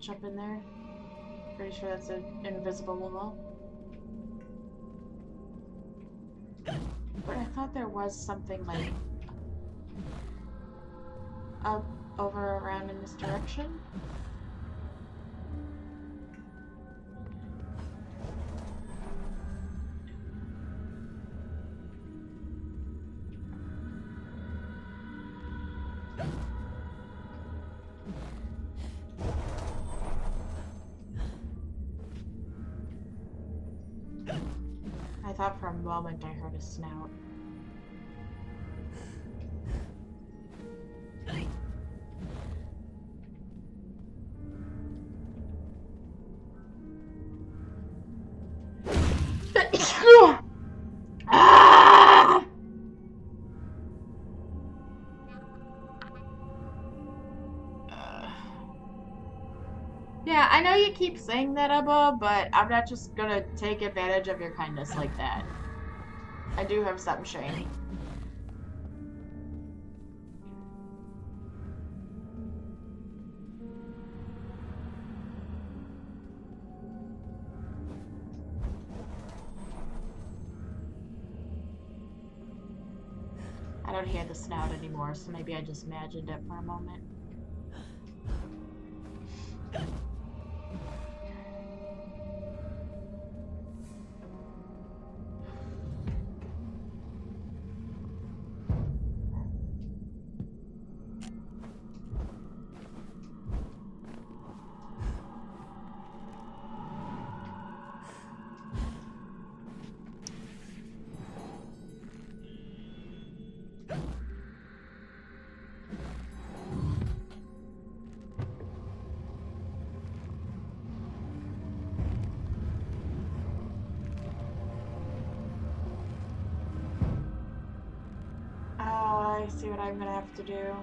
switch up in there. Pretty sure that's an invisible wall. But I thought there was something like up, over, around in this direction. I thought for a moment I heard a snout. Yeah, I know you keep saying that, Ebba, but I'm not just gonna take advantage of your kindness like that. I do have some shame. I don't hear the snout anymore, so maybe I just imagined it for a moment. I see what I'm gonna have to do.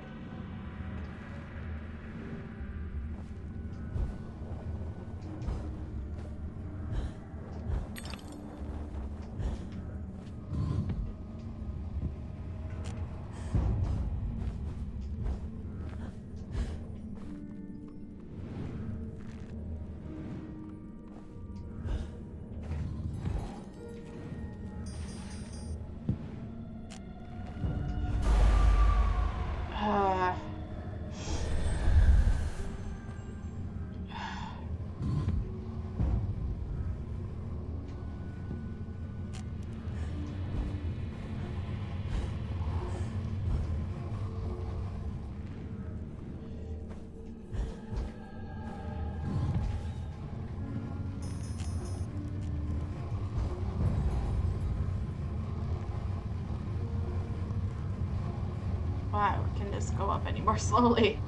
Wow, can this go up any more slowly?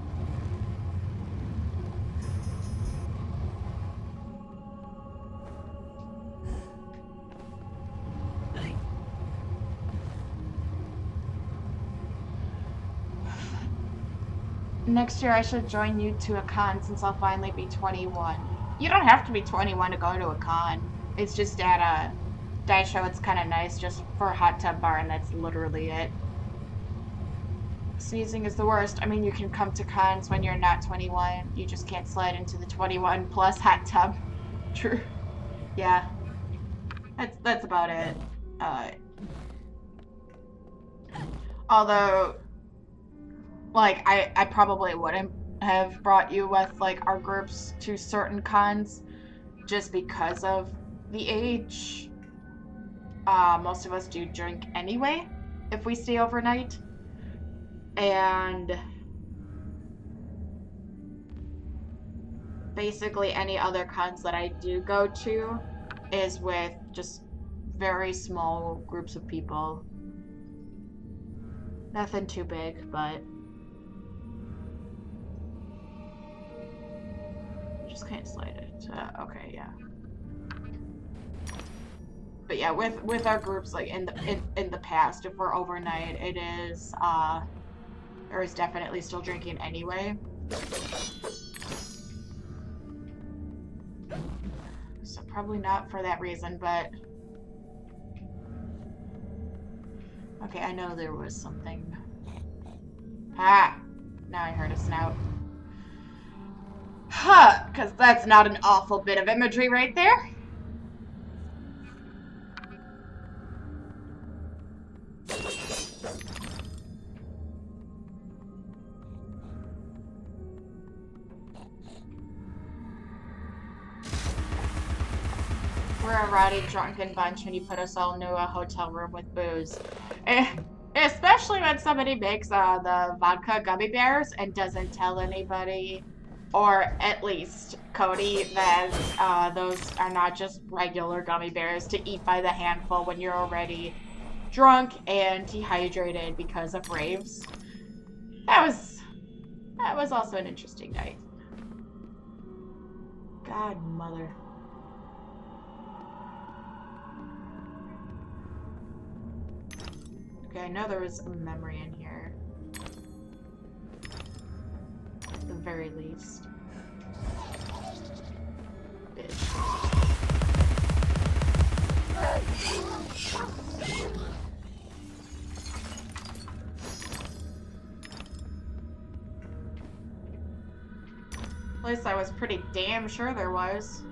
Next year I should join you to a con since I'll finally be 21. You don't have to be 21 to go to a con. It's just at a dice show, it's kind of nice just for a hot tub bar, and that's literally it. Sneezing is the worst. I mean, you can come to cons when you're not 21. You just can't slide into the 21 plus hot tub. True. Yeah. That's about it. Although, like, I probably wouldn't have brought you with, like, our groups to certain cons just because of the age. Most of us do drink anyway if we stay overnight. And basically any other cons that I do go to is with just very small groups of people. Nothing too big, but just can't slide it. Okay, yeah. But yeah, with our groups, like in the past, if we're overnight, it is there is definitely still drinking anyway. So probably not for that reason, but okay, I know there was something. Ah! Now I heard a snout. because that's not an awful bit of imagery right there. We're a rowdy, drunken bunch when you put us all into a hotel room with booze. Especially when somebody makes the vodka gummy bears and doesn't tell anybody, or at least Cody, that those are not just regular gummy bears to eat by the handful when you're already drunk and dehydrated because of raves. That was also an interesting night. God, mother. Okay, I know there was a memory in here. At the very least. Bitch. At least I was pretty damn sure there was.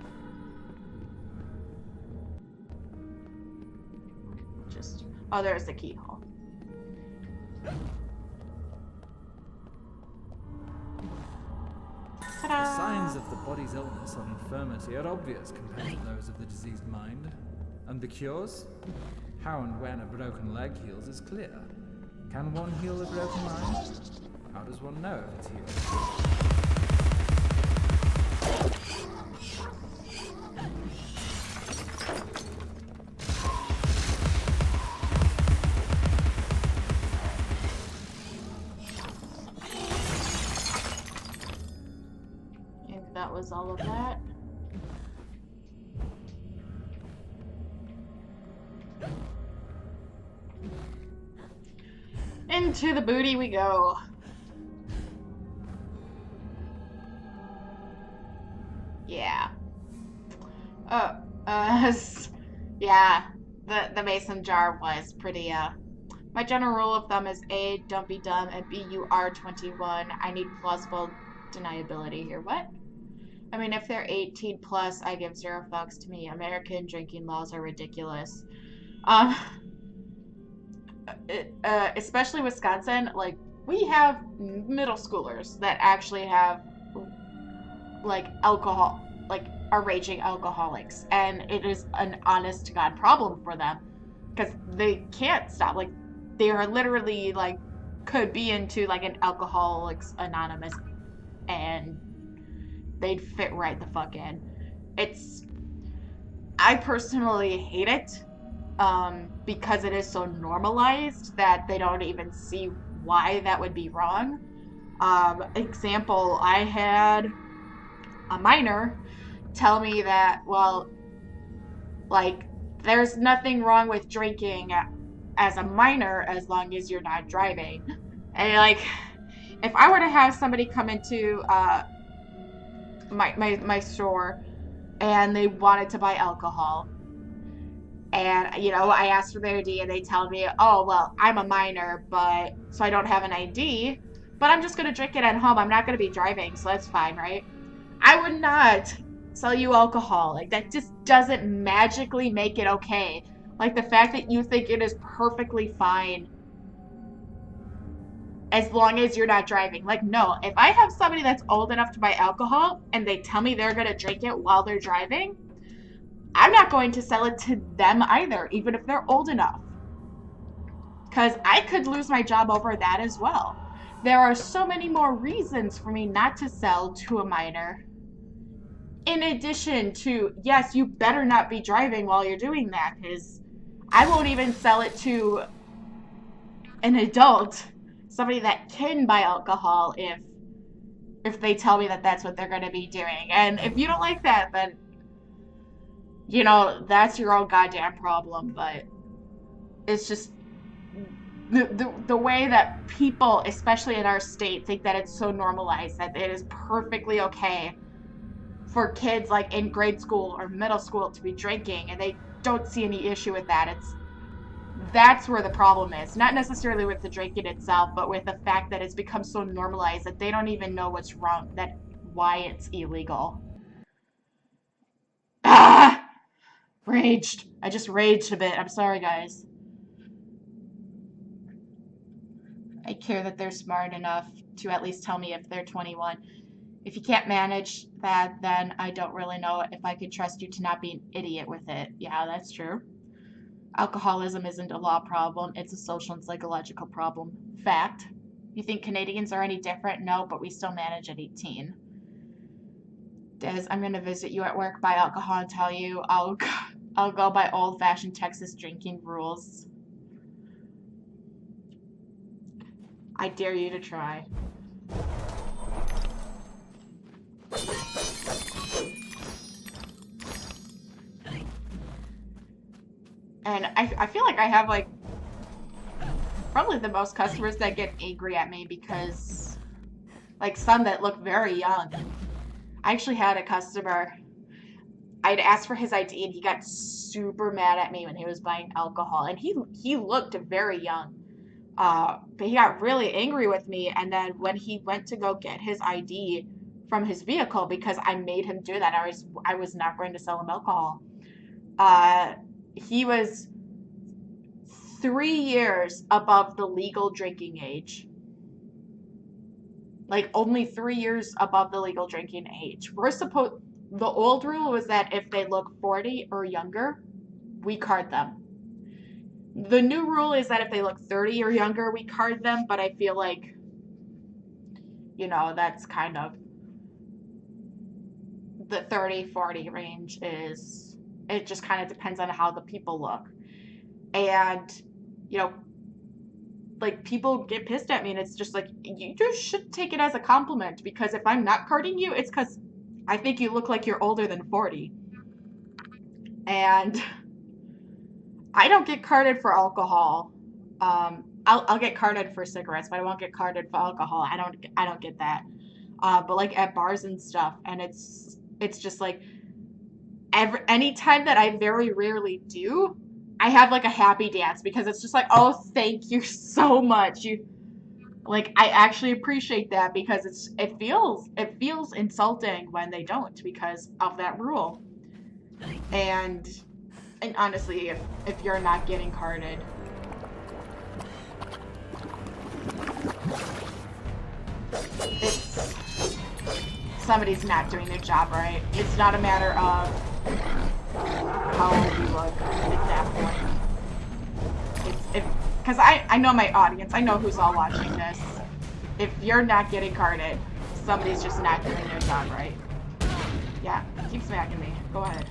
Just... oh, there's the keyhole. The signs of the body's illness or infirmity are obvious compared to those of the diseased mind. And the cures? How and when a broken leg heals is clear. Can one heal a broken mind? How does one know if it's healed? That was all of that. Into the booty we go. Yeah. Yeah. The mason jar was pretty, My general rule of thumb is A, don't be dumb, and B, you are 21. I need plausible deniability here. What? I mean, if they're 18 plus, I give 0 fucks. To me, American drinking laws are ridiculous. Especially Wisconsin, like, we have middle schoolers that actually have, like, alcohol, like, are raging alcoholics. And it is an honest to God problem for them. Because they can't stop. Like, they are literally, like, could be into, like, an Alcoholics Anonymous. And they'd fit right the fuck in. I personally hate it, because it is so normalized that they don't even see why that would be wrong. Example, I had a minor tell me that, well, like, there's nothing wrong with drinking as a minor as long as you're not driving. And, like, if I were to have somebody come into, my store and they wanted to buy alcohol, and you know, I asked for their ID and they tell me, oh well, I'm a minor, but so I don't have an ID, but I'm just gonna drink it at home, I'm not gonna be driving, so that's fine, right? I would not sell you alcohol. Like, that just doesn't magically make it okay. Like, the fact that you think it is perfectly fine as long as you're not driving. Like, no, if I have somebody that's old enough to buy alcohol and they tell me they're going to drink it while they're driving, I'm not going to sell it to them either, even if they're old enough. Because I could lose my job over that as well. There are so many more reasons for me not to sell to a minor. In addition to, yes, you better not be driving while you're doing that, because I won't even sell it to an adult, somebody that can buy alcohol, if they tell me that that's what they're going to be doing. And if you don't like that, then, you know, that's your own goddamn problem. But it's just the way that people, especially in our state, think that it's so normalized that it is perfectly okay for kids, like, in grade school or middle school to be drinking, and they don't see any issue with that. That's where the problem is. Not necessarily with the drinking itself, but with the fact that it's become so normalized that they don't even know what's wrong, that why it's illegal. Ah! Raged. I just raged a bit. I'm sorry, guys. I care that they're smart enough to at least tell me if they're 21. If you can't manage that, then I don't really know if I could trust you to not be an idiot with it. Yeah, that's true. Alcoholism isn't a law problem, it's a social and psychological problem. Fact. You think Canadians are any different? No, but we still manage at 18. Des, I'm going to visit you at work, buy alcohol, and tell you I'll go by old-fashioned Texas drinking rules. I dare you to try. And I feel like I have, like, probably the most customers that get angry at me because, like, some that look very young. I actually had a customer, I'd asked for his ID and he got super mad at me when he was buying alcohol. And he looked very young. But he got really angry with me. And then when he went to go get his ID from his vehicle, because I made him do that, I was not going to sell him alcohol. He was 3 years above the legal drinking age. Like, only 3 years above the legal drinking age. The old rule was that if they look 40 or younger, we card them. The new rule is that if they look 30 or younger, we card them, but I feel like, you know, that's kind of the 30-40 range is, it just kind of depends on how the people look. And, you know, like, people get pissed at me, and it's just like, you just should take it as a compliment, because if I'm not carding you, it's because I think you look like you're older than 40. And I don't get carded for alcohol. I'll get carded for cigarettes, but I won't get carded for alcohol. I don't get that. But like at bars and stuff, and it's just like any time that I very rarely do, I have like a happy dance, because it's just like, oh, thank you so much. Like, I actually appreciate that, because it feels insulting when they don't because of that rule. And honestly, if you're not getting carded, somebody's not doing their job right. It's not a matter of how old you look at that point. Because I know my audience. I know who's all watching this. If you're not getting carded, somebody's just not doing their job right. Yeah, keep smacking me. Go ahead.